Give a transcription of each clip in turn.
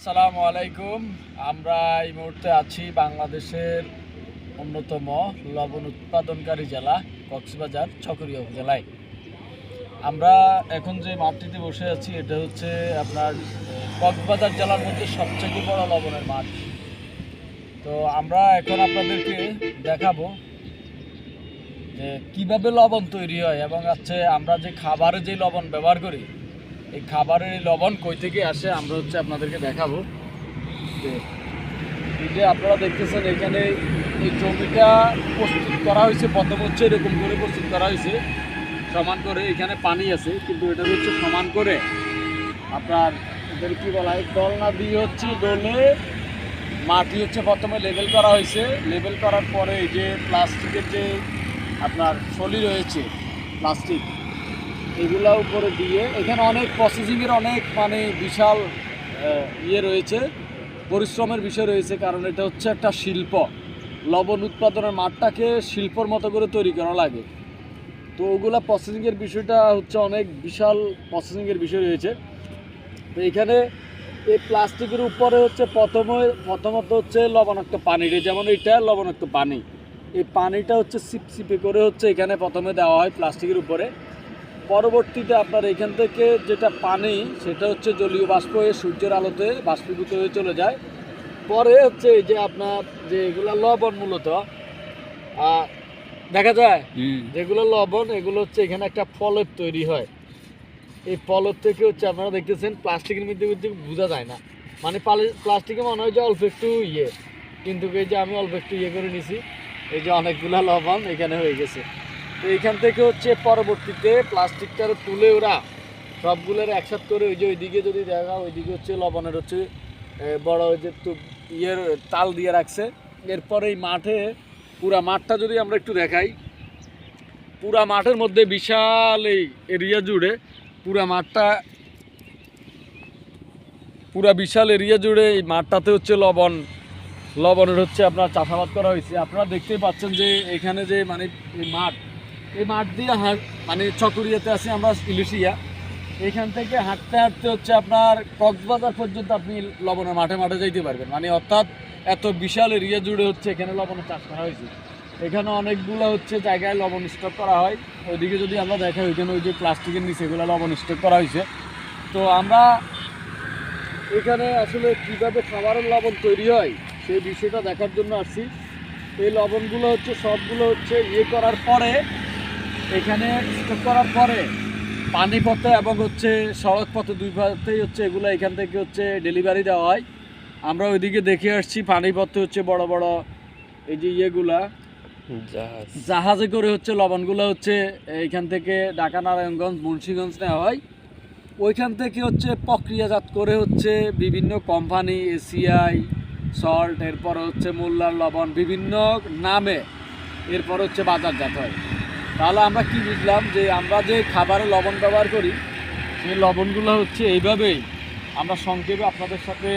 আসসালামু আলাইকুম। আমরা এই মুহূর্তে আছি বাংলাদেশের অন্যতম লবণ উৎপাদনকারী জেলা কক্সবাজার চকরিয়া উপজেলায়। আমরা এখন যে মাঠটিতে বসে আছি এটা হচ্ছে আপনার কক্সবাজার জেলার মধ্যে সবচেয়ে বড় লবণের মাঠ। তো আমরা এখন আপনাদেরকে দেখাবো যে কীভাবে লবণ তৈরি হয় এবং আমরা যে খাবারে যে লবণ ব্যবহার করি এই খাবারের এই লবণ কই থেকে আসে আমরা আপনাদেরকে দেখাবো। এই যে আপনারা দেখতেছেন এখানে এই জমিটা প্রস্তুত করা হয়েছে, প্রথম এরকম করে প্রস্তুত করা হয়েছে সমান করে। এখানে পানি আছে কিন্তু এটা সমান করে আপনার এদের কী বলা হয় দলনা দিয়ে ডলে মাটি প্রথমে লেবেল করা হয়েছে। লেবেল করার পরে এই যে প্লাস্টিকের যে আপনার ফলি রয়েছে প্লাস্টিক এগুলা উপরে দিয়ে এখানে অনেক প্রসেসিংয়ের অনেক বিশাল রয়েছে, পরিশ্রমের বিষয় রয়েছে। কারণ এটা একটা শিল্প, লবণ উৎপাদনের মাঠটাকে শিল্পর মতো করে তৈরি করা লাগে। তো ওগুলা প্রসেসিংয়ের বিষয়টা অনেক বিশাল প্রসেসিংয়ের বিষয় রয়েছে। তো এখানে এই প্লাস্টিকের উপরে প্রথমত লবণাক্ত পানি, যেমন এইটা লবণাক্ত পানি। এই পানিটা সিপসিপে করে এখানে প্রথমে দেওয়া হয় প্লাস্টিকের উপরে। পরবর্তীতে আপনার এখান থেকে যেটা পানি সেটা জলীয় বাষ্প হয়ে সূর্যের আলোতে বাষ্পীভূত হয়ে চলে যায়। পরে এই যে আপনার যে এগুলো লবণ মূলত দেখা যায় যেগুলো লবণ এগুলো এখানে একটা ফলক তৈরি হয়। এই ফলক থেকে আপনারা দেখতেছেন প্লাস্টিকের মধ্যে বোঝা যায় না, প্লাস্টিকে মনে হয় যে অল্প একটু কিন্তু এই যে আমি অল্প একটু করে নিছি, এই যে অনেকগুলা লবণ এখানে হয়ে গেছে। তো এইখান থেকে পরবর্তীতে প্লাস্টিকটা তুলে ওরা সবগুলোর একসাথে করে ওই যে ওইদিকে যদি দেখা ওইদিকে লবণের বড় ওই যে তাল দিয়ে রাখছে। এরপরে এই মাঠে পুরা মাঠটা যদি আমরা একটু দেখাই, পুরা মাঠের মধ্যে বিশাল এই এরিয়া জুড়ে বিশাল এরিয়া জুড়ে এই মাঠটাতে লবণের আপনার চাষাবাদ করা হয়েছে। আপনারা দেখতেই পাচ্ছেন যে এখানে যে এই মাঠ দিয়ে চকরিয়াতে আছি আমরা ইলিশিয়া। এখান থেকে হাঁটতে হাঁটতে আপনার কক্সবাজার পর্যন্ত আপনি লবণের মাঠে যাইতে পারবেন। অর্থাৎ এত বিশাল এরিয়া জুড়ে এখানে লবণের চাষ করা হয়েছে। এখানে অনেকগুলো জায়গায় লবণ স্টক করা হয়। ওইদিকে যদি আমরা দেখাই ওইখানে ওই যে প্লাস্টিকের নিচে এগুলো লবণ স্টক করা হয়েছে। তো আমরা এখানে আসলে কীভাবে খাবারের লবণ তৈরি হয় সেই বিষয়টা দেখার জন্য আসছি। এই লবণগুলো সবগুলো করার পরে এখানে স্টক করার পরে পানিপথে এবং সড়ক পথে দুই পথেই এগুলো এখান থেকে ডেলিভারি দেওয়া হয়। আমরা ওইদিকে দেখে আসছি পানিপথে বড় বড় এই যে জাহাজে করে লবণগুলো এইখান থেকে ঢাকা, নারায়ণগঞ্জ, মুন্সিগঞ্জ নেওয়া হয়। ওইখান থেকে প্রক্রিয়াজাত করে বিভিন্ন কোম্পানি এসিআই, সল্ট, এরপর মোল্লার লবণ বিভিন্ন নামে এরপর বাজারজাত হয়। তাহলে আমরা কি বুঝলাম যে আমরা যে খাবারে লবণ ব্যবহার করি সেই লবণগুলো এইভাবেই আমরা সংক্ষেপে আপনাদের সাথে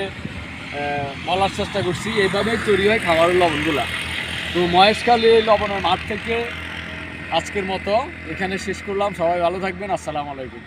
বলার চেষ্টা করছি। এইভাবেই তৈরি হয় খাবারের লবণগুলা। তো মহেশখালী এই লবণের মাঠ থেকে আজকের মতো এখানে শেষ করলাম। সবাই ভালো থাকবেন। আসসালামু আলাইকুম।